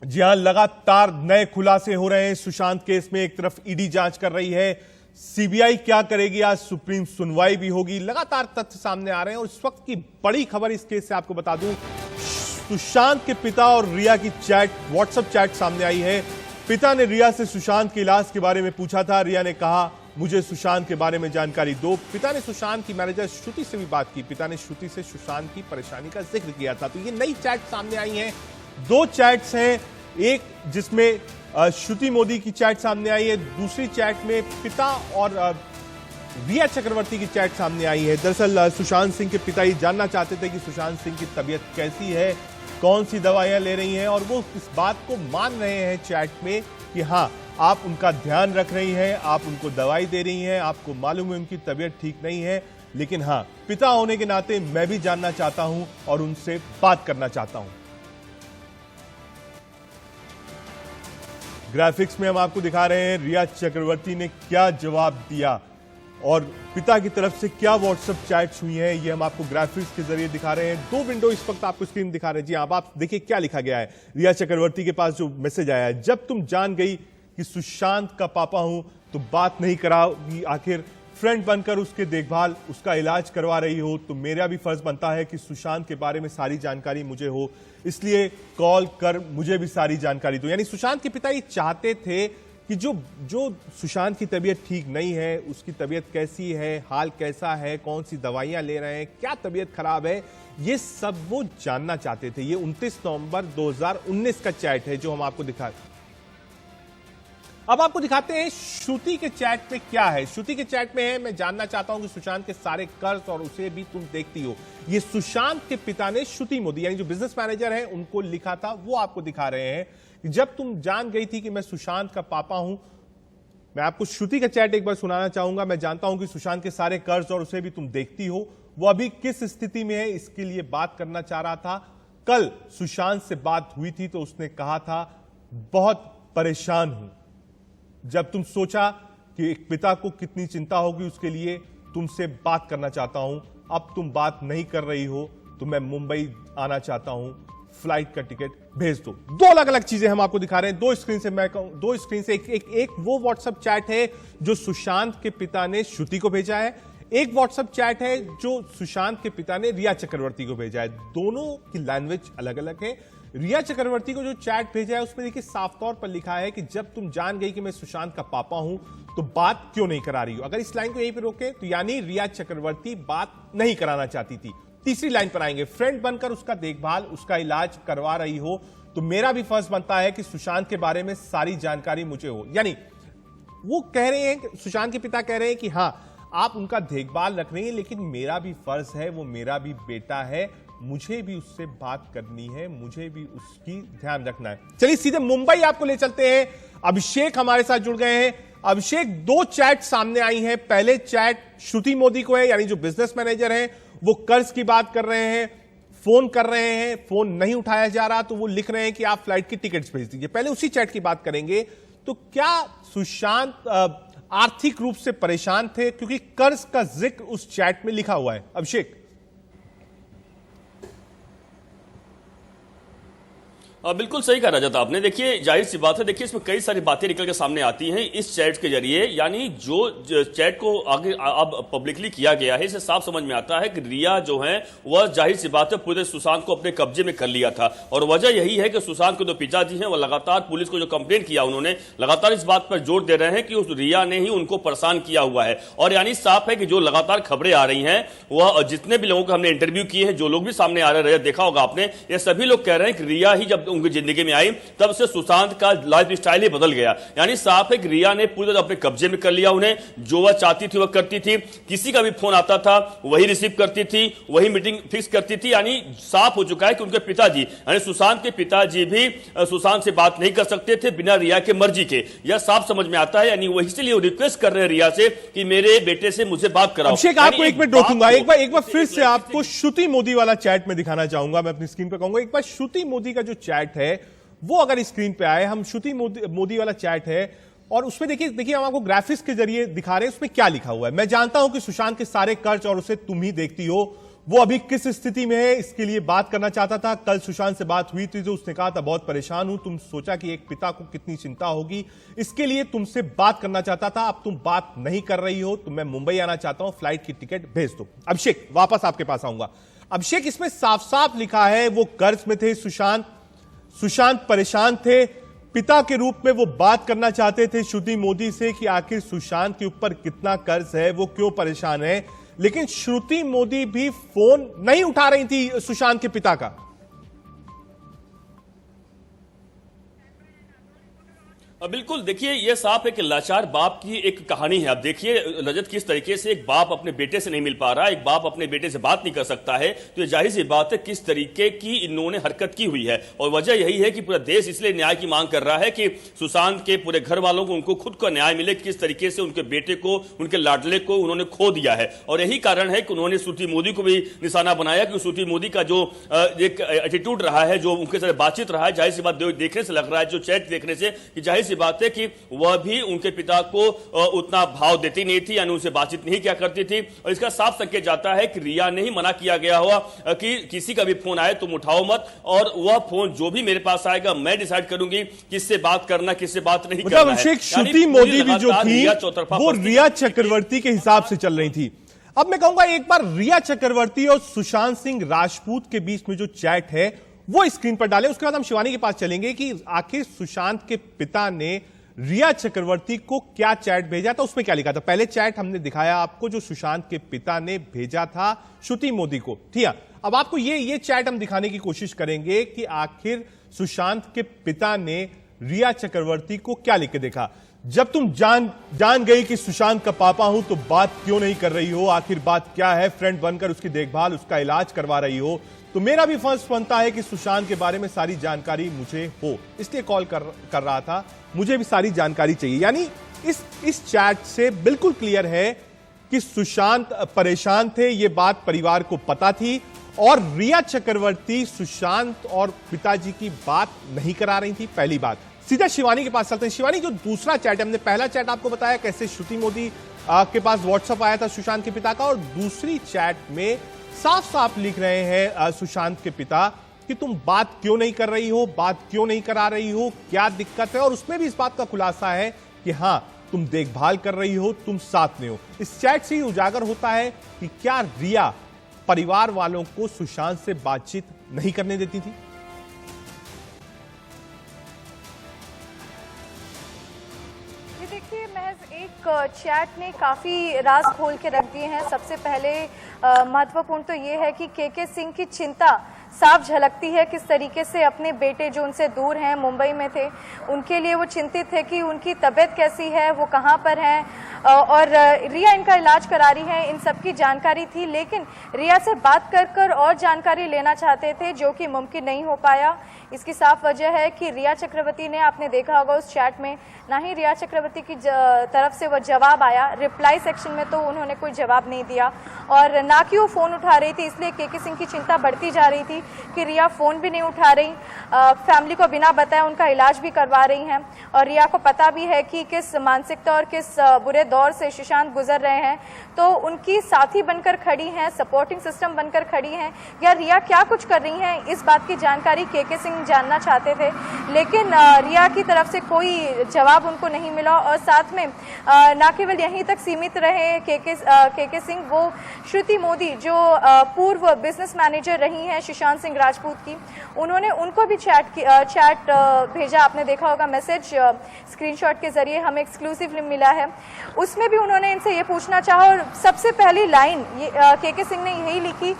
जी हां, लगातार नए खुलासे हो रहे हैं सुशांत केस में। एक तरफ ईडी जांच कर रही है, सीबीआई क्या करेगी, आज सुप्रीम सुनवाई भी होगी। लगातार तथ्य सामने आ रहे हैं और इस वक्त की बड़ी खबर इस केस से आपको बता दूं, सुशांत के पिता और रिया की चैट, व्हाट्सएप चैट सामने आई है। पिता ने रिया से सुशांत के इलाज के बारे में पूछा था। रिया ने कहा, मुझे सुशांत के बारे में जानकारी दो। पिता ने सुशांत की मैनेजर श्रुति से भी बात की। पिता ने श्रुति से सुशांत की परेशानी का जिक्र किया था। तो ये नई चैट सामने आई है। दो चैट्स हैं, एक जिसमें श्रुति मोदी की चैट सामने आई है, दूसरी चैट में पिता और रिया चक्रवर्ती की चैट सामने आई है। दरअसल सुशांत सिंह के पिता ये जानना चाहते थे कि सुशांत सिंह की तबीयत कैसी है, कौन सी दवाइयां ले रही हैं, और वो इस बात को मान रहे हैं चैट में कि हाँ, आप उनका ध्यान रख रही हैं, आप उनको दवाई दे रही हैं, आपको मालूम है उनकी तबीयत ठीक नहीं है, लेकिन हाँ, पिता होने के नाते मैं भी जानना चाहता हूं और उनसे बात करना चाहता हूं। ग्राफिक्स में हम आपको दिखा रहे हैं रिया चक्रवर्ती ने क्या जवाब दिया और पिता की तरफ से क्या व्हाट्सएप चैट्स हुई हैं, ये हम आपको ग्राफिक्स के जरिए दिखा रहे हैं। दो विंडो इस वक्त आपको स्क्रीन दिखा रहे हैं। जी अब आप देखिए क्या लिखा गया है। रिया चक्रवर्ती के पास जो मैसेज आया है, जब तुम जान गई कि सुशांत का पापा हूं तो बात नहीं कराओगी, आखिर फ्रेंड बनकर उसके देखभाल, उसका इलाज करवा रही हो, तो मेरा भी फर्ज बनता है कि सुशांत के बारे में सारी जानकारी मुझे हो, इसलिए कॉल कर मुझे भी सारी जानकारी दो। यानी सुशांत के पिता ये चाहते थे कि जो सुशांत की तबीयत ठीक नहीं है, उसकी तबीयत कैसी है, हाल कैसा है, कौन सी दवाइयां ले रहे हैं, क्या तबीयत खराब है, ये सब वो जानना चाहते थे। ये 29 नवंबर 2019 का चैट है जो हम आपको दिखा। अब आपको दिखाते हैं श्रुति के चैट में क्या है। श्रुति के चैट में है, मैं जानना चाहता हूं कि सुशांत के सारे कर्ज और उसे भी तुम देखती हो। ये सुशांत के पिता ने श्रुति मोदी यानी जो बिजनेस मैनेजर है उनको लिखा था, वो आपको दिखा रहे हैं कि जब तुम जान गई थी कि मैं सुशांत का पापा हूं। मैं आपको श्रुति का चैट एक बार सुनाना चाहूंगा। मैं जानता हूं कि सुशांत के सारे कर्ज और उसे भी तुम देखती हो, वो अभी किस स्थिति में है इसके लिए बात करना चाह रहा था। कल सुशांत से बात हुई थी तो उसने कहा था, बहुत परेशान हूं। जब तुम सोचा कि एक पिता को कितनी चिंता होगी उसके लिए, तुमसे बात करना चाहता हूं। अब तुम बात नहीं कर रही हो तो मैं मुंबई आना चाहता हूं, फ्लाइट का टिकट भेज दो। दो अलग अलग चीजें हम आपको दिखा रहे हैं। दो स्क्रीन से मैं कहूं, दो स्क्रीन से एक वो व्हाट्सएप चैट है जो सुशांत के पिता ने श्रुति को भेजा है, एक व्हाट्सएप चैट है जो सुशांत के पिता ने रिया चक्रवर्ती को भेजा है। दोनों की लैंग्वेज अलग अलग है। रिया चक्रवर्ती को जो चैट भेजा है उसमें देखिए साफ तौर पर लिखा है कि जब तुम जान गई कि मैं सुशांत का पापा हूं तो बात क्यों नहीं करा रही हो। अगर इस लाइन को यहीं पे रोके तो यानी रिया चक्रवर्ती बात नहीं कराना चाहती थी। तीसरी लाइन पर आएंगे, फ्रेंड बनकर उसका देखभाल, उसका इलाज करवा रही हो तो मेरा भी फर्ज बनता है कि सुशांत के बारे में सारी जानकारी मुझे हो। यानी वो कह रहे हैं, सुशांत के पिता कह रहे हैं कि हां, आप उनका देखभाल रख रही हैं, लेकिन मेरा भी फर्ज है, वो मेरा भी बेटा है, मुझे भी उससे बात करनी है, मुझे भी उसकी ध्यान रखना है। चलिए सीधे मुंबई आपको ले चलते हैं। अभिषेक हमारे साथ जुड़ गए हैं। अभिषेक, दो चैट सामने आई हैं। पहले चैट श्रुति मोदी को है, यानी जो बिजनेस मैनेजर हैं, वो कर्ज की बात कर रहे हैं, फोन कर रहे हैं, फोन नहीं उठाया जा रहा तो वो लिख रहे हैं कि आप फ्लाइट की टिकट्स भेज दीजिए। पहले उसी चैट की बात करेंगे। तो क्या सुशांत आर्थिक रूप से परेशान थे, क्योंकि कर्ज का जिक्र उस चैट में लिखा हुआ है। अभिषेक, बिल्कुल सही कहा रजत आपने। देखिए जाहिर सी बात है, देखिए इसमें कई सारी बातें निकल के सामने आती हैं इस चैट के जरिए। यानी जो चैट को आगे अब पब्लिकली किया गया है, इसे साफ समझ में आता है कि रिया जो है वह जाहिर सी बात है पूरे सुशांत को अपने कब्जे में कर लिया था। और वजह यही है कि सुशांत के जो पिताजी हैं वह लगातार पुलिस को जो कंप्लेंट किया, उन्होंने लगातार इस बात पर जोर दे रहे हैं कि उस रिया ने ही उनको परेशान किया हुआ है। और यानी साफ है कि जो लगातार खबरें आ रही हैं, वह जितने भी लोगों को हमने इंटरव्यू किए हैं, जो लोग भी सामने आ रहे हैं, देखा होगा आपने, ये सभी लोग कह रहे हैं कि रिया ही जब उनकी जिंदगी में आई तब से सुशांत का लाइफ स्टाइल ही बदल गया। यानी साफ है कि रिया ने पूरे अपने कब्जे में कर लिया उन्हें। जो वह चाहती थी वह करती थी, किसी का भी फोन आता था वही रिसीव करती थी, वही मीटिंग फिक्स करती थी। यानी साफ हो चुका है कि उनके पिताजी यानी सुशांत के पिताजी भी सुशांत से बात नहीं कर सकते थे बिना रिया के मर्जी के। यह साफ समझ में आता है। यानी वही इसलिए रिक्वेस्ट कर रहे हैं रिया से कि मेरे बेटे से मुझे बात कराओ। अभिषेक, आपको एक मिनट रोकूंगा। एक बार फिर से आपको श्रुति मोदी वाला चैट में दिखाना चाहूंगा। मैं अपनी स्क्रीन पर कहूंगा, एक बार श्रुति मोदी का जो चैट है वो अगर स्क्रीन पे आए। हम श्रुति मोदी वाला चैट है और उसमें देखिए हम आपको ग्राफिक्स के जरिए दिखा रहे हैं। उसमें क्या लिखा हुआ है, मैं जानता हूं कि सुशांत के सारे कर्ज और उसे तुम ही देखती हो, वो अभी किस स्थिति में है इसके लिए बात करना चाहता था। कल सुशांत से बात हुई थी तो उसने कहा था बहुत परेशान हूं। तुम सोचा कि एक पिता को कितनी चिंता होगी, इसके लिए तुमसे बात करना चाहता था। अब तुम बात नहीं कर रही हो तो मैं मुंबई आना चाहता हूं, फ्लाइट की टिकट भेज दो। अभिषेक, वापस आपके पास आऊंगा। अभिषेक, इसमें साफ साफ लिखा है वो कर्ज में थे सुशांत परेशान थे, पिता के रूप में वो बात करना चाहते थे श्रुति मोदी से कि आखिर सुशांत के ऊपर कितना कर्ज है, वो क्यों परेशान है। लेकिन श्रुति मोदी भी फोन नहीं उठा रही थी सुशांत के पिता का। बिल्कुल, देखिए ये साफ है कि लाचार बाप की एक कहानी है। अब देखिए रजत, किस तरीके से एक बाप अपने बेटे से नहीं मिल पा रहा, एक बाप अपने बेटे से बात नहीं कर सकता है, तो ये जाहिर सी बात है किस तरीके की इन्होंने हरकत की हुई है। और वजह यही है कि पूरा देश इसलिए न्याय की मांग कर रहा है कि सुशांत के पूरे घर वालों को, उनको खुद का न्याय मिले। किस तरीके से उनके बेटे को, उनके लाडले को उन्होंने खो दिया है, और यही कारण है कि उन्होंने श्रुति मोदी को भी निशाना बनाया कि श्रुति मोदी का जो एक एटीट्यूड रहा है, जो उनके साथ बातचीत रहा है, जाहिर सी बात देखने से लग रहा है, जो चैट देखने से, कि जाहिर बात है कि वह भी उनके पिता को उतना भाव देती नहीं थी, यानी उनसे बातचीत नहीं किया करती थी। और इसका साफ संकेत जाता है कि रिया ने ही मना किया गया हुआ कि किसी का भी फोन आए तुम उठाओ मत, और वह फोन जो भी मेरे पास आएगा मैं डिसाइड करूंगी किससे बात करना, किससे बात नहीं करना है। अभिषेक, श्रुति मोदी भी जो थी वो रिया चक्रवर्ती के हिसाब से चल रही थी। अब मैं कहूंगा एक बार रिया चक्रवर्ती और सुशांत सिंह राजपूत के बीच में जो चैट है वो स्क्रीन पर डालें, उसके बाद हम शिवानी के पास चलेंगे कि आखिर सुशांत के पिता ने रिया चक्रवर्ती को क्या चैट भेजा था, उसमें क्या लिखा था। पहले चैट हमने दिखाया आपको जो सुशांत के पिता ने भेजा था श्रुति मोदी को, ठीक है। अब आपको ये चैट हम दिखाने की कोशिश करेंगे कि आखिर सुशांत के पिता ने रिया चक्रवर्ती को क्या लिख के देखा। जब तुम जान गई कि सुशांत का पापा हूं तो बात क्यों नहीं कर रही हो, आखिर बात क्या है, फ्रेंड बनकर उसकी देखभाल, उसका इलाज करवा रही हो, तो मेरा भी फर्ज बनता है कि सुशांत के बारे में सारी जानकारी मुझे हो, इसलिए कॉल कर रहा था, मुझे भी सारी जानकारी चाहिए। यानी इस चैट से बिल्कुल क्लियर है कि सुशांत परेशान थे, ये बात परिवार को पता थी, और रिया चक्रवर्ती सुशांत और पिताजी की बात नहीं करा रही थी। पहली बात। सीधा शिवानी के पास चलते हैं। शिवानी, जो दूसरा चैट है, हमने पहला चैट आपको बताया कैसे श्रुति मोदी के पास व्हाट्सएप आया था सुशांत के पिता का, और दूसरी चैट में साफ साफ लिख रहे हैं सुशांत के पिता कि तुम बात क्यों नहीं कर रही हो, बात क्यों नहीं करा रही हो, क्या दिक्कत है। और उसमें भी इस बात का खुलासा है कि हां तुम देखभाल कर रही हो, तुम साथ में हो। इस चैट से ही उजागर होता है कि क्या रिया परिवार वालों को सुशांत से बातचीत नहीं करने देती थी। देखिए, महज एक चैट ने काफ़ी राज खोल के रख दिए हैं। सबसे पहले महत्वपूर्ण तो ये है कि के सिंह की चिंता साफ झलकती है, किस तरीके से अपने बेटे जो उनसे दूर हैं, मुंबई में थे, उनके लिए वो चिंतित है कि उनकी तबीयत कैसी है, वो कहाँ पर हैं, और रिया इनका इलाज करा रही है, इन सब की जानकारी थी। लेकिन रिया से बात कर और जानकारी लेना चाहते थे, जो कि मुमकिन नहीं हो पाया। इसकी साफ वजह है कि रिया चक्रवर्ती ने, आपने देखा होगा उस चैट में, ना ही रिया चक्रवर्ती की तरफ से वो जवाब आया, रिप्लाई सेक्शन में तो उन्होंने कोई जवाब नहीं दिया, और ना कि वो फ़ोन उठा रही थी। इसलिए के सिंह की चिंता बढ़ती जा रही थी कि रिया फ़ोन भी नहीं उठा रही, फैमिली को बिना बताए उनका इलाज भी करवा रही हैं, और रिया को पता भी है कि किस मानसिकता और किस बुरे दौर से सुशांत गुजर रहे हैं, तो उनकी साथी बनकर खड़ी हैं, सपोर्टिंग सिस्टम बनकर खड़ी हैं। या रिया क्या कुछ कर रही हैं, इस बात की जानकारी के सिंह जानना चाहते थे, लेकिन रिया की तरफ से कोई जवाब उनको नहीं मिला। और साथ में ना केवल यहीं तक सीमित रहे के सिंह, वो श्रुति मोदी जो पूर्व बिजनेस मैनेजर रही हैं सुशांत सिंह राजपूत की, उन्होंने उनको भी चैट भेजा। आपने देखा होगा मैसेज, स्क्रीनशॉट के जरिए हमें एक्सक्लूसिव मिला है। उसमें भी उन्होंने इनसे ये पूछना चाहा, और सबसे पहली लाइन के सिंह ने यही लिखी।